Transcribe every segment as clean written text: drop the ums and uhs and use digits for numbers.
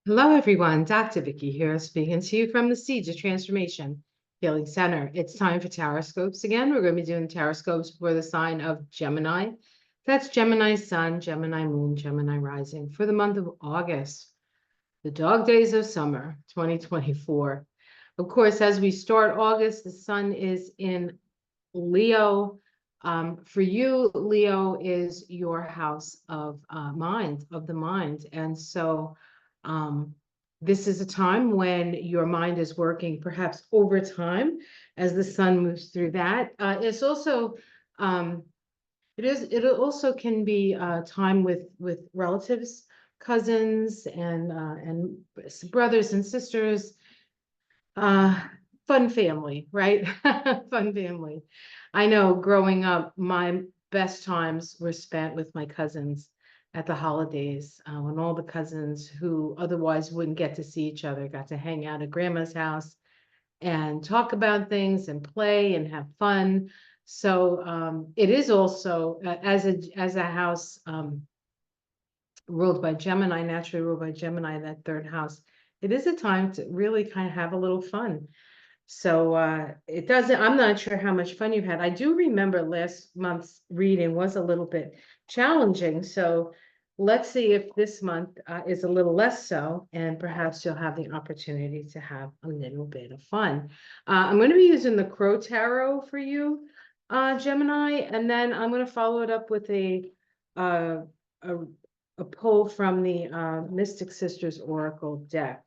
Hello, everyone. Dr. Vicky here, speaking to you from the Seeds of Transformation Healing Center. It's time for Taroscopes again. We're going to be doing Taroscopes for the sign of Gemini. That's Gemini Sun, Gemini Moon, Gemini Rising for the month of August, the dog days of summer 2024. Of course, as we start August, the sun is in Leo. For you, Leo is your house of the mind. And so this is a time when your mind is working perhaps overtime as the sun moves through that. It's also it also can be time with relatives, cousins, and brothers and sisters. Uh, Fun family, right? Fun family. I know growing up, my best times were spent with my cousins at the holidays, when all the cousins who otherwise wouldn't get to see each other got to hang out at grandma's house and talk about things and play and have fun. So it is also as a house ruled by Gemini, naturally ruled by Gemini, that third house. It is a time to really kind of have a little fun. So it doesn't, I'm not sure how much fun you had. I do remember last month's reading was a little bit challenging. So let's see if this month is a little less so, and perhaps you'll have the opportunity to have a little bit of fun. I'm going to be using the Crow Tarot for you, Gemini, and then I'm going to follow it up with uh, a, a pull from the Mystic Sisters Oracle deck.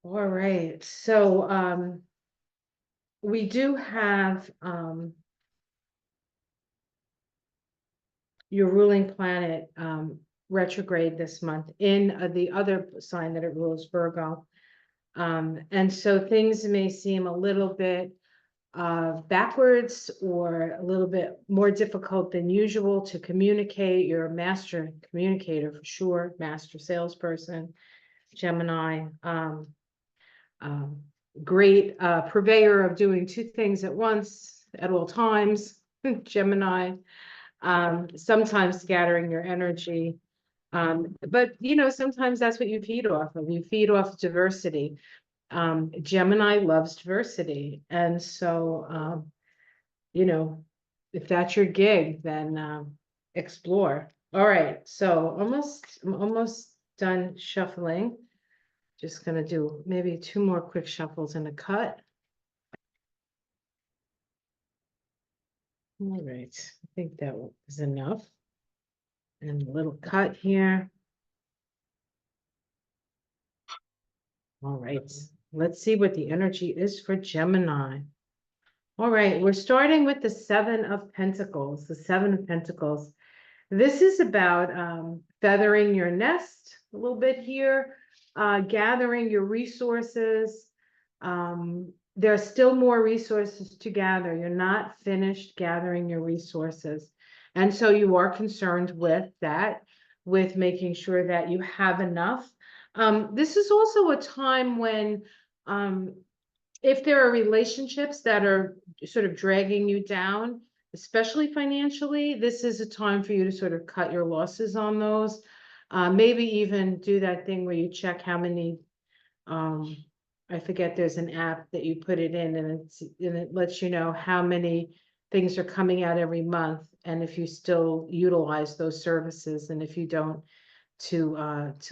All right, so we do have your ruling planet retrograde this month in the other sign that it rules, Virgo. And so things may seem a little bit backwards or a little bit more difficult than usual to communicate. You're a master communicator for sure, master salesperson, Gemini. Great purveyor of doing two things at once at all times, Gemini, sometimes scattering your energy. But sometimes that's what you feed off of. You feed off diversity. Gemini loves diversity. And so, if that's your gig, then explore. All right, so I'm almost done shuffling. Just gonna do maybe two more quick shuffles and a cut. All right, I think that is enough. And a little cut here. All right, let's see what the energy is for Gemini. All right, we're starting with the Seven of Pentacles. The Seven of Pentacles. This is about feathering your nest a little bit here, gathering your resources. There are still more resources to gather. You're not finished gathering your resources. And so you are concerned with that, with making sure that you have enough. This is also a time when, if there are relationships that are sort of dragging you down, especially financially, this is a time for you to sort of cut your losses on those. Maybe even do that thing where you check how many, I forget, there's an app that you put it in and it lets you know how many things are coming out every month. And if you still utilize those services, and if you don't, to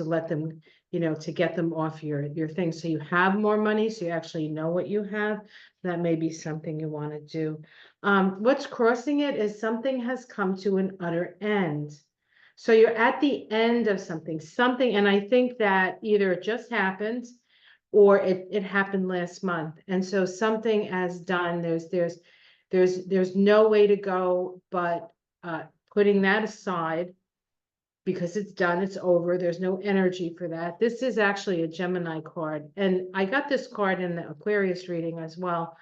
let them, to get them off your thing. So you have more money, so you actually know what you have. That may be something you want to do. What's crossing it is something has come to an utter end. So you're at the end of something, and I think that either it just happened or it happened last month. And so something as done, there's no way to go but putting that aside, because it's done, it's over, there's no energy for that. This is actually a Gemini card, and I got this card in the Aquarius reading as well.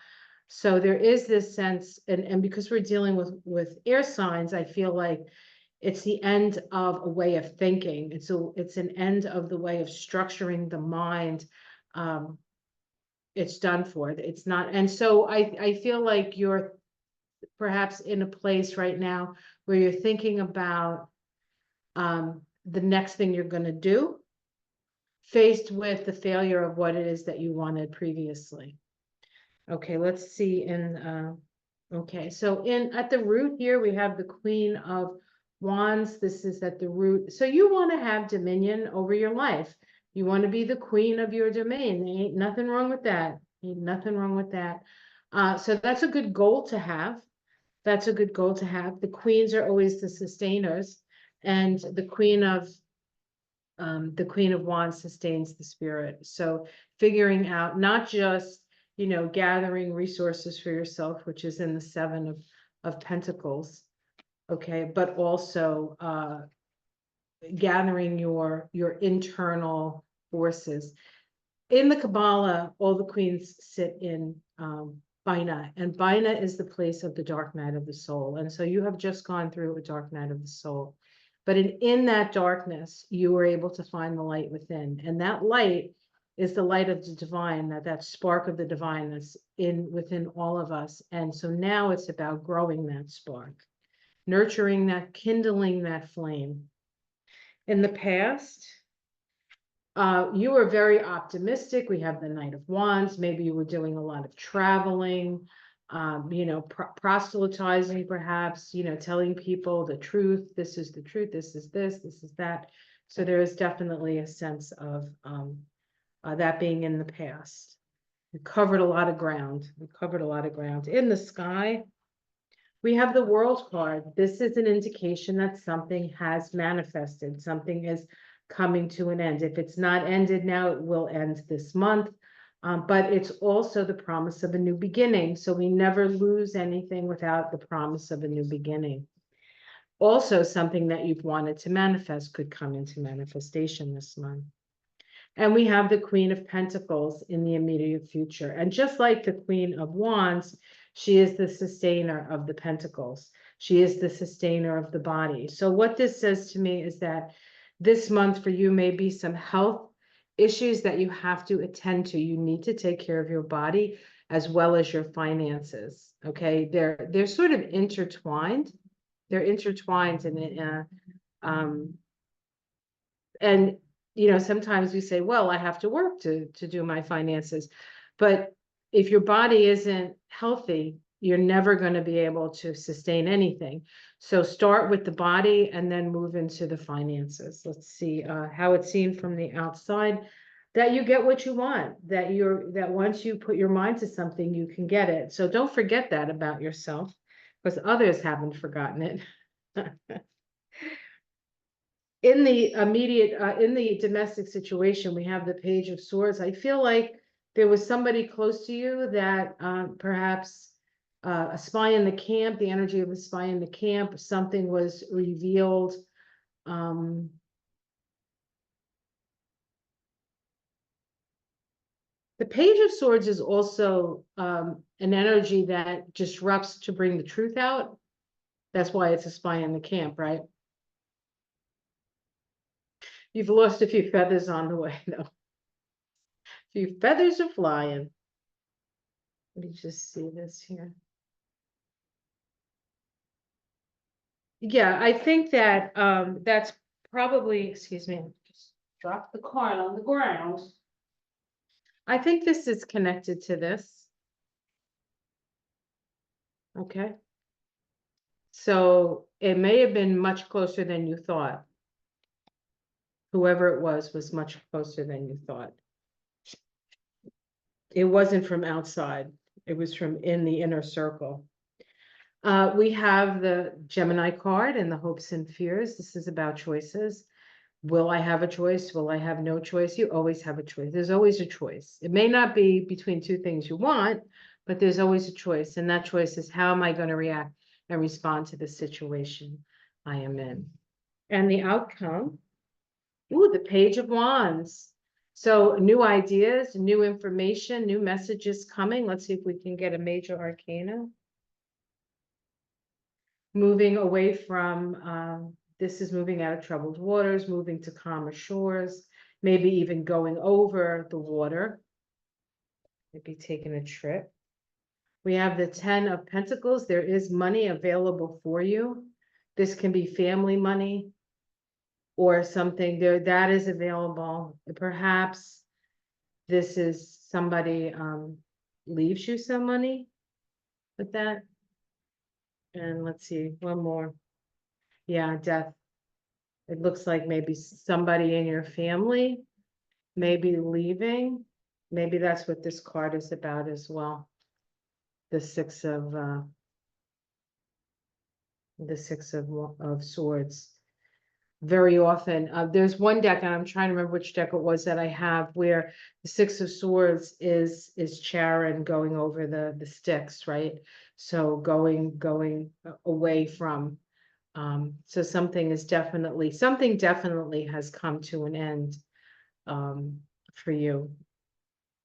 So there is this sense, and because we're dealing with air signs, I feel like it's the end of a way of thinking. And so it's an end of the way of structuring the mind. It's done for. It's not, and so I feel like you're perhaps in a place right now where you're thinking about the next thing you're going to do. faced with the failure of what it is that you wanted previously. Okay, let's see okay, so at the root here, we have the Queen of Wands. This is at the root. So you want to have dominion over your life. You want to be the queen of your domain. There ain't nothing wrong with that. Ain't nothing wrong with that. So that's a good goal to have. That's a good goal to have. The queens are always the sustainers, and the Queen of Wands sustains the spirit. So figuring out not just, gathering resources for yourself, which is in the Seven of Pentacles, okay, but also gathering your internal forces. In the Kabbalah, all the queens sit in Bina, and Bina is the place of the dark night of the soul. And so you have just gone through a dark night of the soul. But in that darkness, you were able to find the light within. And that light is the light of the divine, that spark of the divine that's within all of us. And so now it's about growing that spark, nurturing that, kindling that flame. In the past, you were very optimistic. We have the Knight of Wands. Maybe you were doing a lot of traveling, proselytizing, perhaps, telling people the truth. This is the truth. This is this. This is that. So there is definitely a sense of that being in the past. We covered a lot of ground. We covered a lot of ground. In the sky, we have the World card. This is an indication that something has manifested. Something is coming to an end. If it's not ended now, it will end this month. But it's also the promise of a new beginning. So we never lose anything without the promise of a new beginning. Also, something that you've wanted to manifest could come into manifestation this month. And we have the Queen of Pentacles in the immediate future. And just like the Queen of Wands, she is the sustainer of the pentacles. She is the sustainer of the body. So what this says to me is that this month for you may be some health issues that you have to attend to. You need to take care of your body as well as your finances. Okay, they're sort of intertwined. They're intertwined, and sometimes we say, well, I have to work to do my finances, but if your body isn't healthy, you're never going to be able to sustain anything. So start with the body and then move into the finances. Let's see how it's seen from the outside, that you get what you want, that once you put your mind to something, you can get it. So don't forget that about yourself, because others haven't forgotten it. In the immediate, in the domestic situation, we have the Page of Swords. I feel like there was somebody close to you that perhaps a spy in the camp, the energy of a spy in the camp, something was revealed. The Page of Swords is also an energy that disrupts to bring the truth out. That's why it's a spy in the camp, right? You've lost a few feathers on the way, though. A few feathers are flying. Let me just see this here. Yeah, I think that that's probably, excuse me, just dropped the card on the ground. I think this is connected to this. Okay. So it may have been much closer than you thought. Whoever it was much closer than you thought. It wasn't from outside. It was from in the inner circle. We have the Gemini card and the hopes and fears. This is about choices. Will I have a choice? Will I have no choice? You always have a choice. There's always a choice. It may not be between two things you want, but there's always a choice. And that choice is, how am I going to react and respond to the situation I am in? And the outcome, ooh, the Page of Wands. So new ideas, new information, new messages coming. Let's see if we can get a major arcana. Moving away from, this is moving out of troubled waters, moving to calmer shores, maybe even going over the water, maybe taking a trip. We have the 10 of Pentacles. There is money available for you. This can be family money, or something there that is available. Perhaps this is somebody leaves you some money with that. And let's see, one more. Yeah, death. It looks like maybe somebody in your family may be leaving. Maybe that's what this card is about as well. The six of swords. Very often, there's one deck, and I'm trying to remember which deck it was that I have, where the six of swords is Charon going over the sticks, right? So going away from, so something definitely has come to an end for you.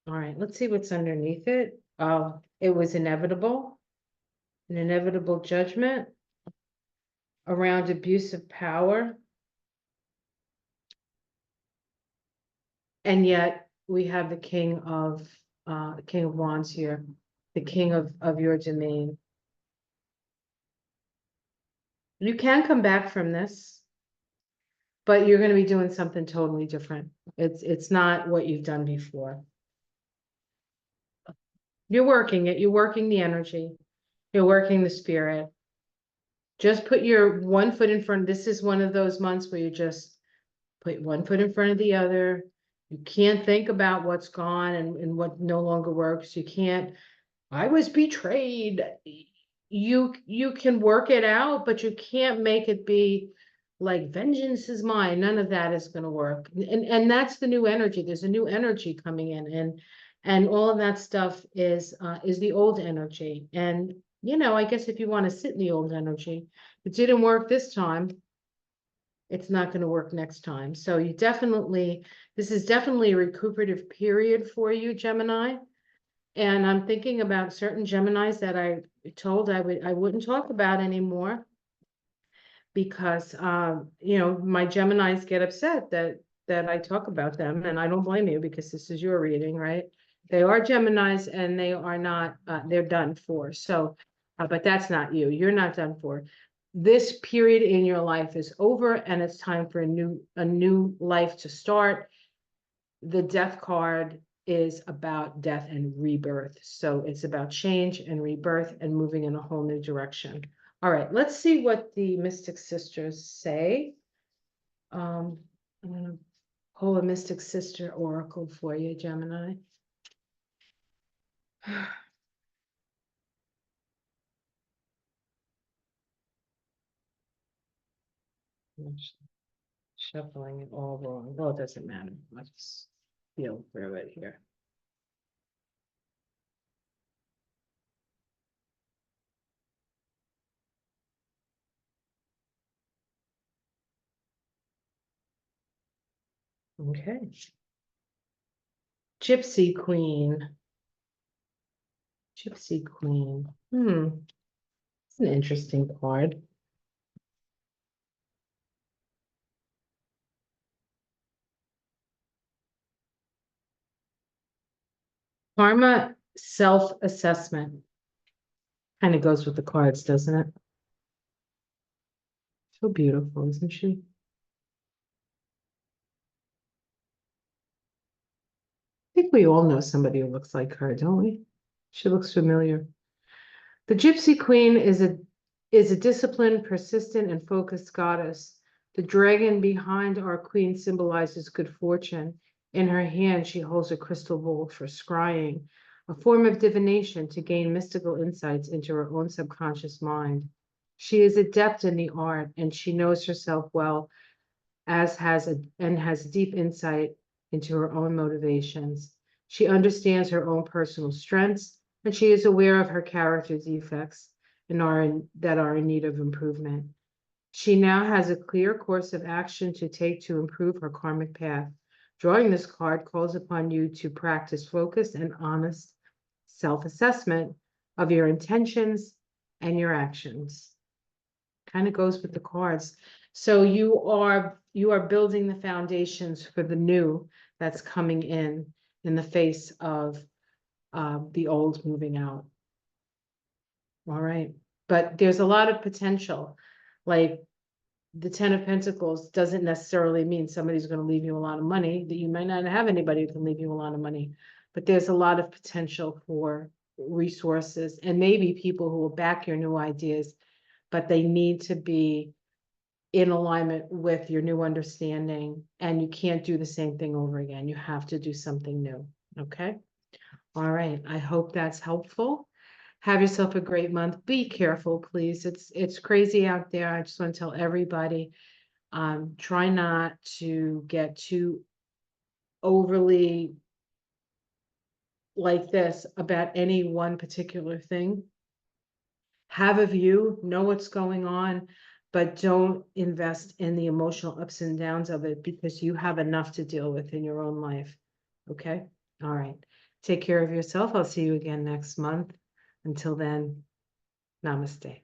All right, let's see what's underneath it. It was inevitable, an inevitable judgment around abuse of power. And yet we have the King of Wands here, the king of your domain. You can come back from this, but you're going to be doing something totally different. It's not what you've done before. You're working it, you're working the energy, you're working the spirit. Just put your one foot in front. This is one of those months where you just put one foot in front of the other. You can't think about what's gone and what no longer works. You can't, I was betrayed. You can work it out, but you can't make it be like vengeance is mine. None of that is going to work. And that's the new energy. There's a new energy coming in, and all of that stuff is the old energy. And I guess if you want to sit in the old energy, it didn't work this time. It's not going to work next time. So this is definitely a recuperative period for you, Gemini. And I'm thinking about certain Geminis that I told I wouldn't talk about anymore because my Geminis get upset that I talk about them, and I don't blame you because this is your reading, right? They are Geminis and they are not they're done for. So but that's not you. You're not done for. This period in your life is over and it's time for a new life to start. The death card is about death and rebirth. So it's about change and rebirth and moving in a whole new direction. All right, let's see what the Mystic Sisters say. I'm going to pull a Mystic Sister Oracle for you, Gemini. I'm shuffling it all wrong. Well, it doesn't matter. I'll just feel through it here. Okay. Gypsy Queen. Gypsy Queen. It's an interesting card. Karma self-assessment. Kind of goes with the cards, doesn't it? So beautiful, isn't she? I think we all know somebody who looks like her, don't we? She looks familiar. The Gypsy Queen is a disciplined, persistent, and focused goddess. The dragon behind our queen symbolizes good fortune. In her hand, she holds a crystal bowl for scrying, a form of divination to gain mystical insights into her own subconscious mind. She is adept in the art, and she knows herself well, has deep insight into her own motivations. She understands her own personal strengths, and she is aware of her character defects that are in need of improvement. She now has a clear course of action to take to improve her karmic path. Drawing this card calls upon you to practice focused and honest self-assessment of your intentions and your actions. Kind of goes with the cards. So you are building the foundations for the new that's coming in the face of the old moving out. All right. But there's a lot of potential. Like the Ten of Pentacles doesn't necessarily mean somebody's going to leave you a lot of money, that you might not have anybody who can leave you a lot of money, but there's a lot of potential for resources and maybe people who will back your new ideas, but they need to be in alignment with your new understanding, and you can't do the same thing over again. You have to do something new. Okay. All right. I hope that's helpful. Have yourself a great month. Be careful, please. It's crazy out there. I just want to tell everybody, try not to get too overly like this about any one particular thing. Have a view, know what's going on, but don't invest in the emotional ups and downs of it because you have enough to deal with in your own life. Okay? All right. Take care of yourself. I'll see you again next month. Until then, namaste.